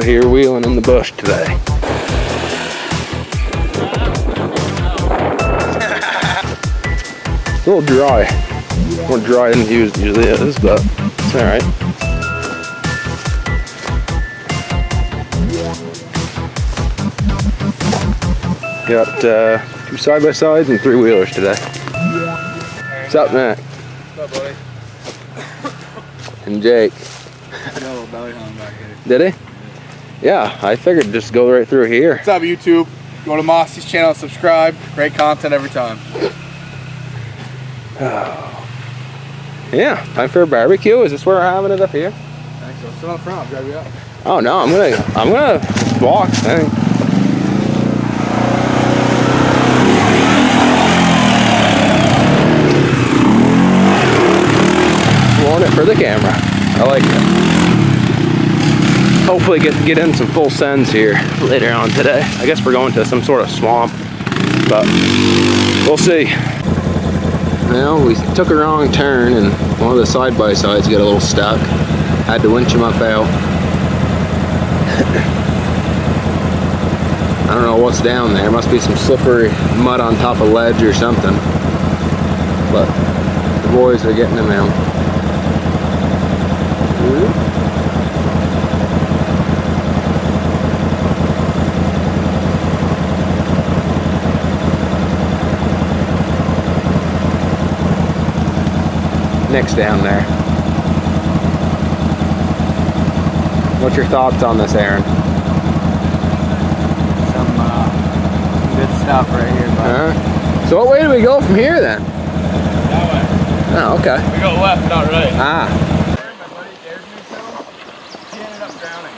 out here wheeling in the bush today. It's a little dry. More dry than it usually is, but it's alright. Got 2 side-by-sides and 3 wheelers today. What's up, Mac? What's up, buddy? And Jake. Got a little belly hung back here. Did he? Yeah, I figured just go right through here. What's up, YouTube? Go to Mossy's channel, subscribe. Great content every time. Oh. Yeah, time for a barbecue. Is this where we're having it up here? I think so. Sit on the front, I'll drive you up. Oh no, I'm gonna walk, I think. It for the camera. I like it. Hopefully get in some full sends here later on today. I guess we're going to some sort of swamp, but we'll see. Well, we took a wrong turn and one of the side-by-sides got a little stuck. Had to winch him up out. I don't know what's down there. Must be some slippery mud on top of ledge or something. But the boys are getting him out. Nick's down there. What's your thoughts on this, Aaron? Some good stuff right here, bud. So what way do we go from here then? That way. Oh, okay. We go left, not right. Ah. My buddy dared me some. He ended up drowning.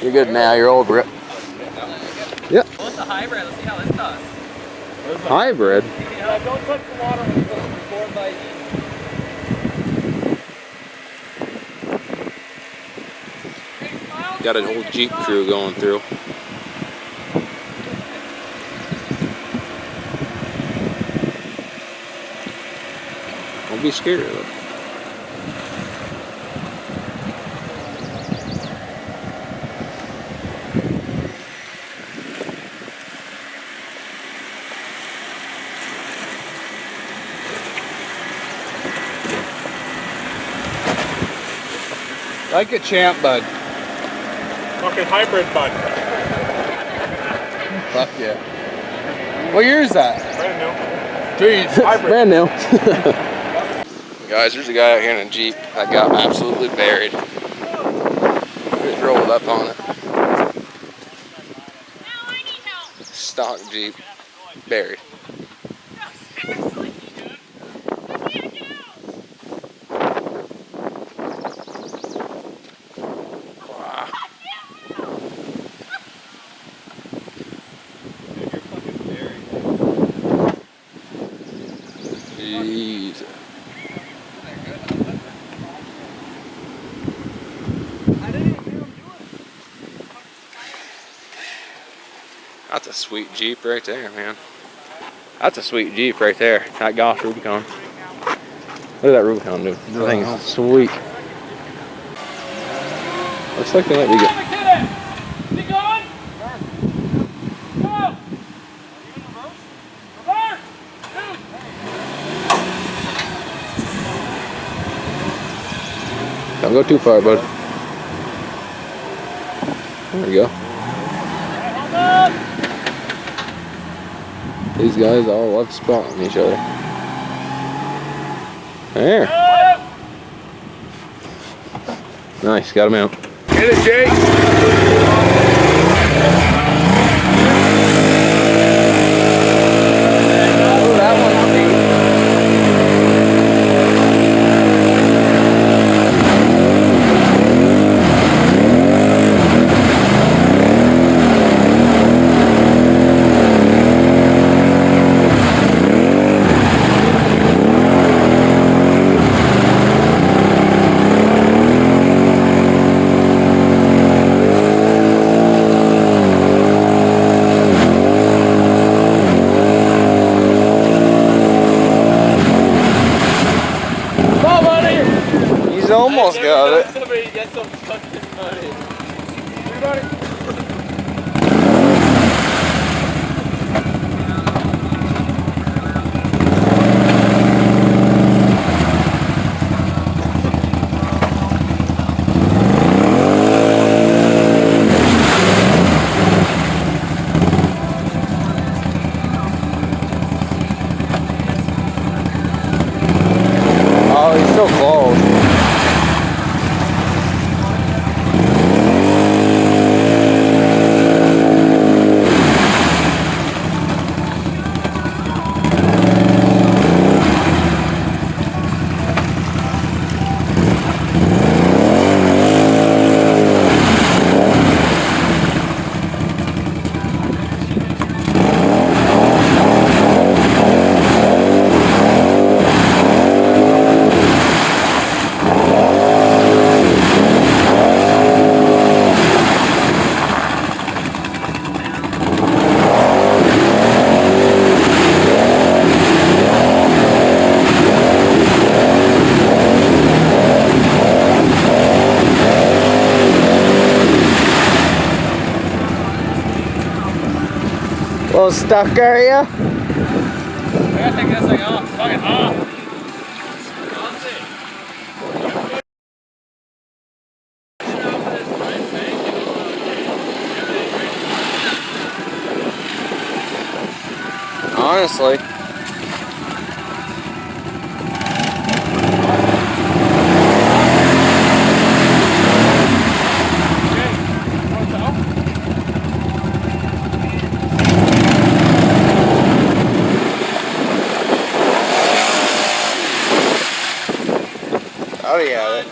You're good now, you're over it. Yep. What's the hybrid? Let's see how this does. Hybrid? Yeah, don't touch the water when you go record by Got a whole Jeep crew going through. Don't be scared of it. Like a champ, bud. Fucking hybrid, bud. Fuck yeah. What year is that? Brand new. Jeez. Hybrid. Brand new. Guys, there's a guy out here in a Jeep that got absolutely buried. Just rolled up on it. Stock Jeep. Buried. Jeez. That's a sweet Jeep right there, man. That's a sweet Jeep right there. That Goss Rubicon. Look at that Rubicon, dude. That thing is sweet. Looks like they might be good. Don't go too far, bud. There we go. These guys all love spotting each other. There. Nice, got him out. Get it, Jake. almost got it. Somebody get some fucking money. Oh, he's still close. A little stuck, are ya? I gotta take this thing off. Fucking off. Honestly. Oh yeah. Let's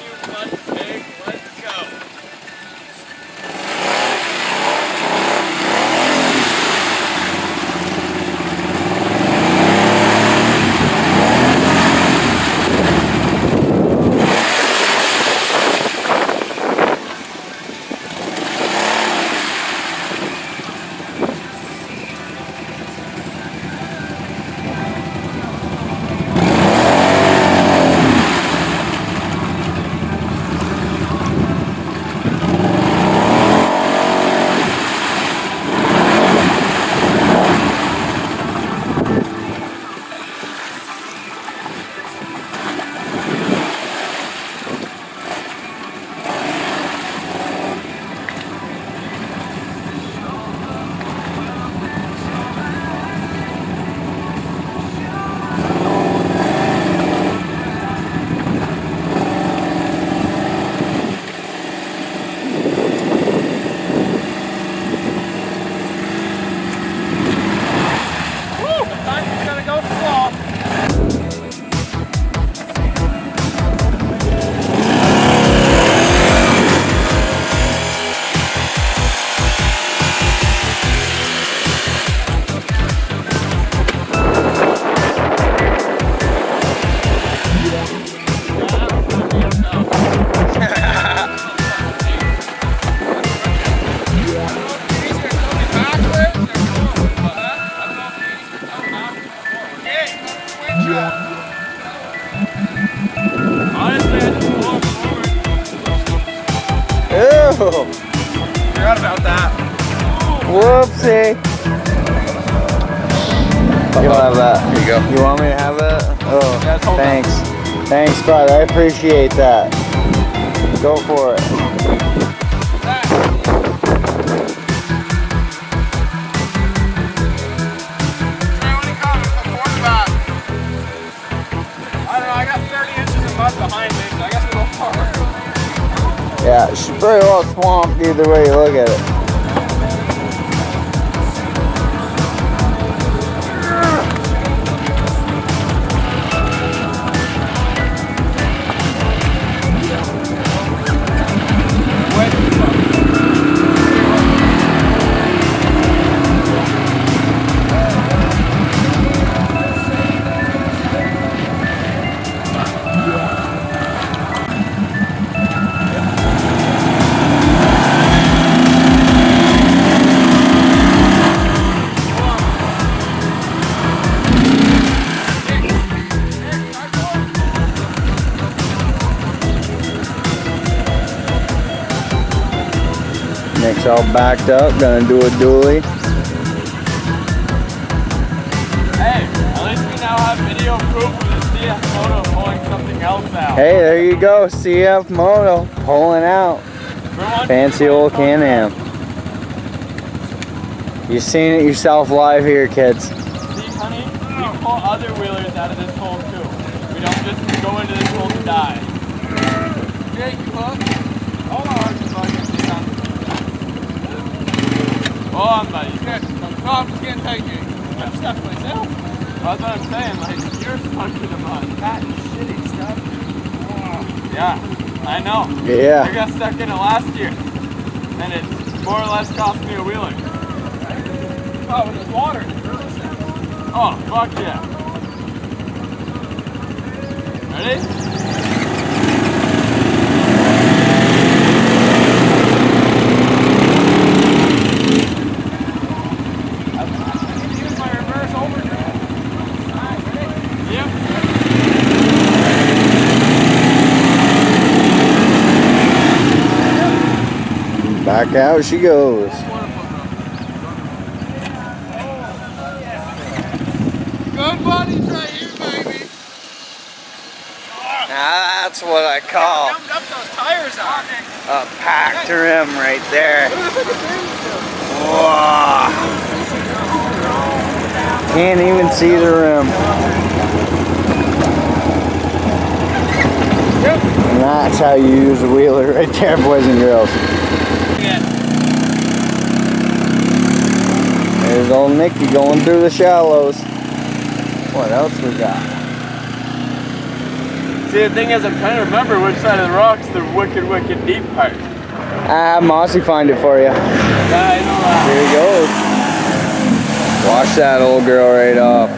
go. Forgot about that. Whoopsie. You will have that. Here you go. You want me to have that? Oh, yeah, thanks. Thanks, bud. I appreciate that. Go for it. Yeah, it's pretty well swamped either way you look at it. Nick's all backed up, gonna do a dually. Hey, at least we now have video proof of the CF MOTO pulling something else out. Hey, there you go, CF MOTO pulling out. Fancy old Can-Am. You've seen it yourself live here, kids. See, honey, we pull other wheelers out of this hole too. We don't just go into this hole to die. Jake, you hook? Hold on, so I can see on. Hold on, buddy. No, I'm just getting tight, Jake. I'm stuck myself. That's what I'm saying, like, you're stuck to the mud. That shitty stuff. Yeah, I know. Yeah. I got stuck in it last year. And it more or less cost me a wheeler. Oh, with the water. Oh, fuck yeah. Ready? Back out she goes. Good buddies right here, baby. Now that's what I call Dumped up those tires on. a packed rim right there. Whoa. Can't even see the rim. And that's how you use a wheeler right there, boys and girls. There's old Nicky going through the shallows. What else we got? See, the thing is, I'm trying to remember which side of the rock's the wicked, wicked deep part. Ah, Mossy find it for you. Yeah, I know that. Here he goes. Wash that old girl right off.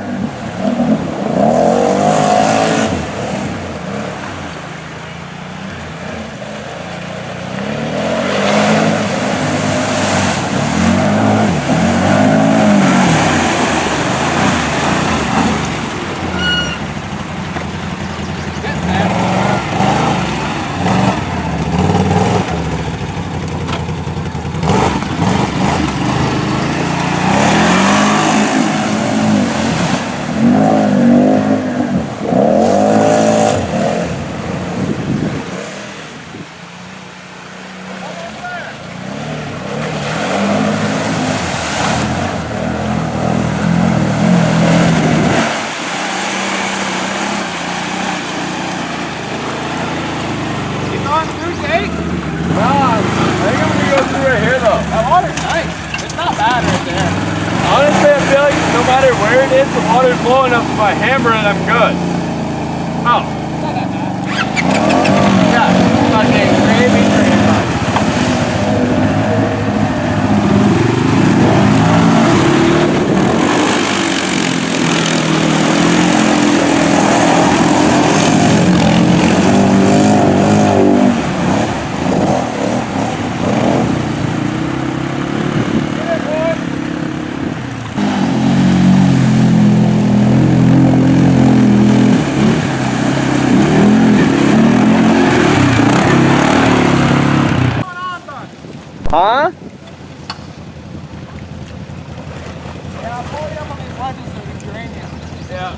Honestly, I feel like no matter where it is, the water's low enough if I hammer it, I'm good. Oh. Yeah, fucking gravy train. Huh? Yeah, I'll pull you up on these ledges so we can drain you. Yeah.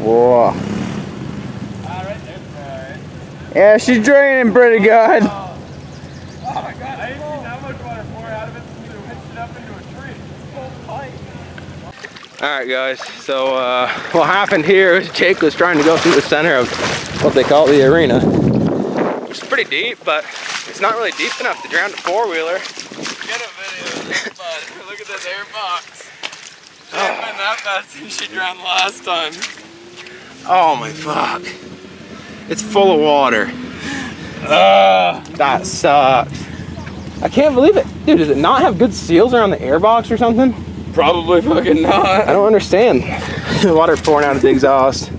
Whoa. Right there. Alright. Yeah, she's draining pretty good. Oh my god, I ain't seen that much water pour out of it since we hitched it up into a tree. It's so tight. Alright guys, so what happened here is Jake was trying to go through the center of what they call the arena. It's pretty deep, but it's not really deep enough to drown a four-wheeler. Get a video of this, bud. Look at this air box. She ain't been that bad since she drowned last time. Oh my fuck. It's full of water. That sucks. I can't believe it. Dude, does it not have good seals around the airbox or something? Probably fucking not. I don't understand. The water pouring out of the exhaust.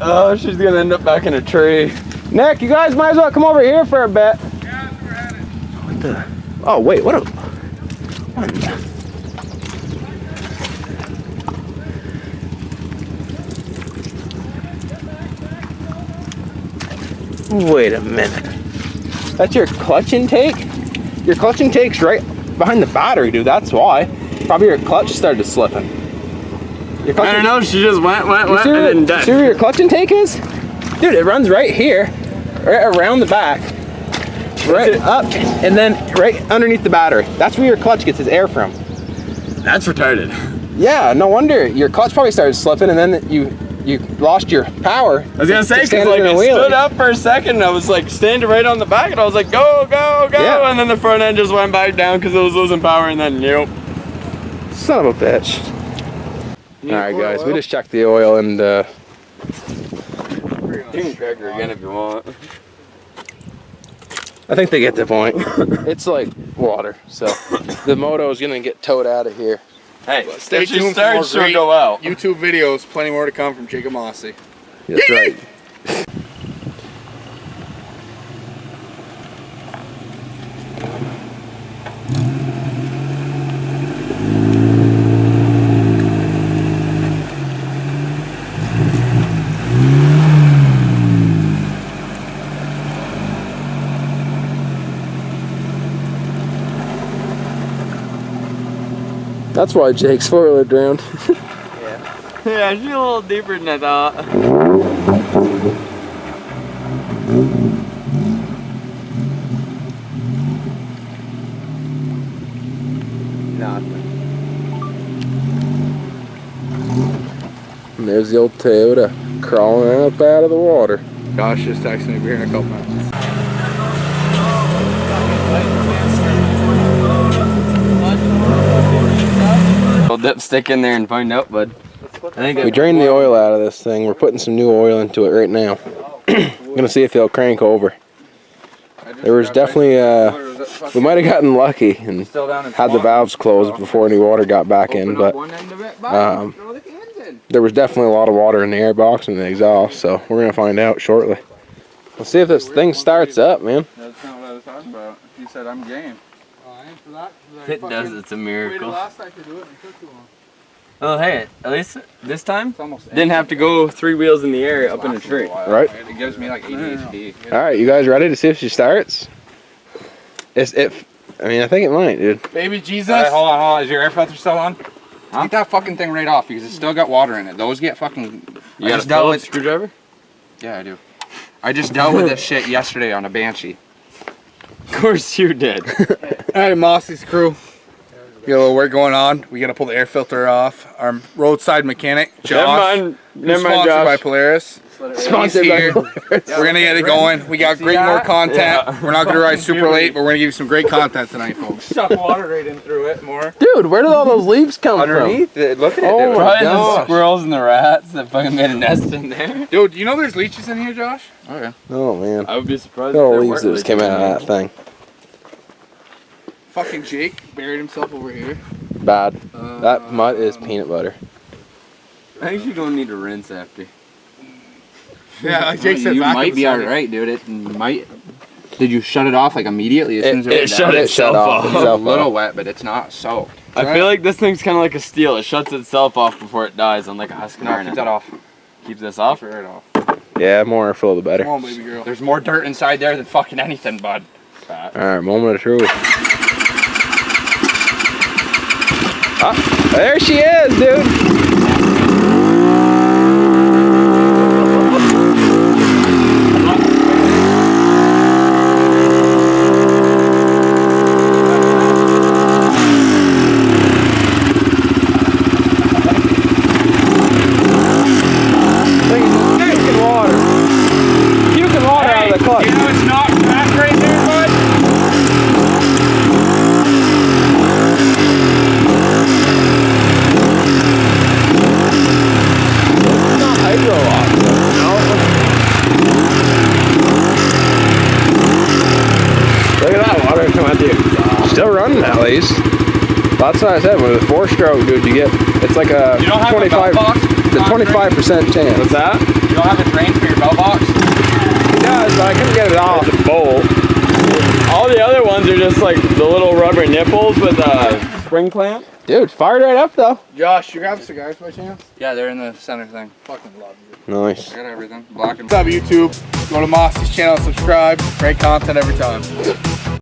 Oh, she's gonna end up back in a tree. Nick, you guys might as well come over here for a bit. Yeah, we're at it. What the? Oh, wait, what in the... Wait a minute. That's your clutch intake? Your clutch intake's right behind the battery, dude. That's why. Probably your clutch started slipping. Your clutch I don't know, she just went, and then dead. See where your clutch intake is? Dude, it runs right here, right around the back, right up, and then right underneath the battery. That's where your clutch gets its air from. That's retarded. Yeah, no wonder. Your clutch probably started slipping, and then you lost your power. I was gonna say, because like it stood up for a second, and I was like standing right on the back, and I was like, go, go, go, yeah. And then the front end just went back down because it was losing power, and then nope. Son of a bitch. All right, guys, we just checked the oil, and you can crack her again if you want. I think they get the point. It's like water, so the MOTO is gonna get towed out of here. Hey, stay if she tuned for starts, more she'll great go out. YouTube videos, plenty more to come from Jacob Mossy. That's right. That's why Jake's four-wheeler drowned. Yeah, she's a little deeper than I thought. Nothing. And there's the old Toyota crawling up out of the water. Josh just texted me, we're here in a couple minutes. We'll dipstick in there and find out, bud. I think We drained the oil out of this thing. We're putting some new oil into it right now. I'm gonna see if it'll crank over. There was definitely we might have gotten lucky and had the valves closed before any water got back in, but there was definitely a lot of water in the airbox and the exhaust, so we're gonna find out shortly. Let's see if this thing starts up, man. That's not what I was talking about. He said I'm game. For that, if it does, it's a miracle. Last night to do it and it took too long. Oh, hey, at least this time, didn't have to go 3 wheels in the air up in a tree. Right? It gives me like ADHD. All right, you guys ready to see if she starts? I mean, I think it might, dude. Baby Jesus. Hold on. Is your air filter still on? Huh? Take that fucking thing right off because it's still got water in it. Those get fucking... You got a Phillips screwdriver? Yeah, I do. I just dealt with this shit yesterday on a Banshee. Of course you did. Alright, Mossy's crew. We got a little work going on. We gotta pull the air filter off. Our roadside mechanic, Josh. Never mind, sponsored Josh. by Polaris. Sponsored by Polaris. We're gonna get it going. We got great more content. Yeah. We're not gonna ride super late, but we're gonna give you some great content tonight, folks. Suck water right in through it more. Dude, where did all those leaves come Underneath from? it, look at it. Oh my Probably the gosh. squirrels and the rats that fucking made a nest in there. Dude, you know there's leeches in here, Josh? Okay. Oh man. I would be surprised Look at all if the there leaves that weren't just came out of that thing. Fucking Jake buried himself over here. Bad. That mud is peanut butter. I think you're gonna need to rinse after. Yeah, like Jake said, you back might be alright, dude. It might. Did you shut it off like immediately as soon as it went down? It shut off. It's a little wet, but it's not soaked. I feel like this thing's kind of like a steel. It shuts itself off before it dies, unlike a No, Husqvarna. keep that off. Keep this off? Keep it right off. Yeah, more airflow the better. Come on, baby girl. There's more dirt inside there than fucking anything, bud. Alright, moment of truth. Ah, there she is, dude. Puking water out of the clutch. You know it's not cracked right there, bud? place. That's what I said. With a 4-stroke, dude, you get it's like a You don't have 25. a bell box? It's a 25% chance. What's that? You don't have a drain for your bell box? Yeah, but I couldn't get it off. It's a bolt. All the other ones are just like the little rubber nipples with a spring clamp. Dude, fired right up though. Josh, you grab cigars by chance? Yeah, they're in the center thing. Fucking love you. Nice. I got everything. Black and What's up, YouTube? Go to Mossy's channel, subscribe. Great content every time.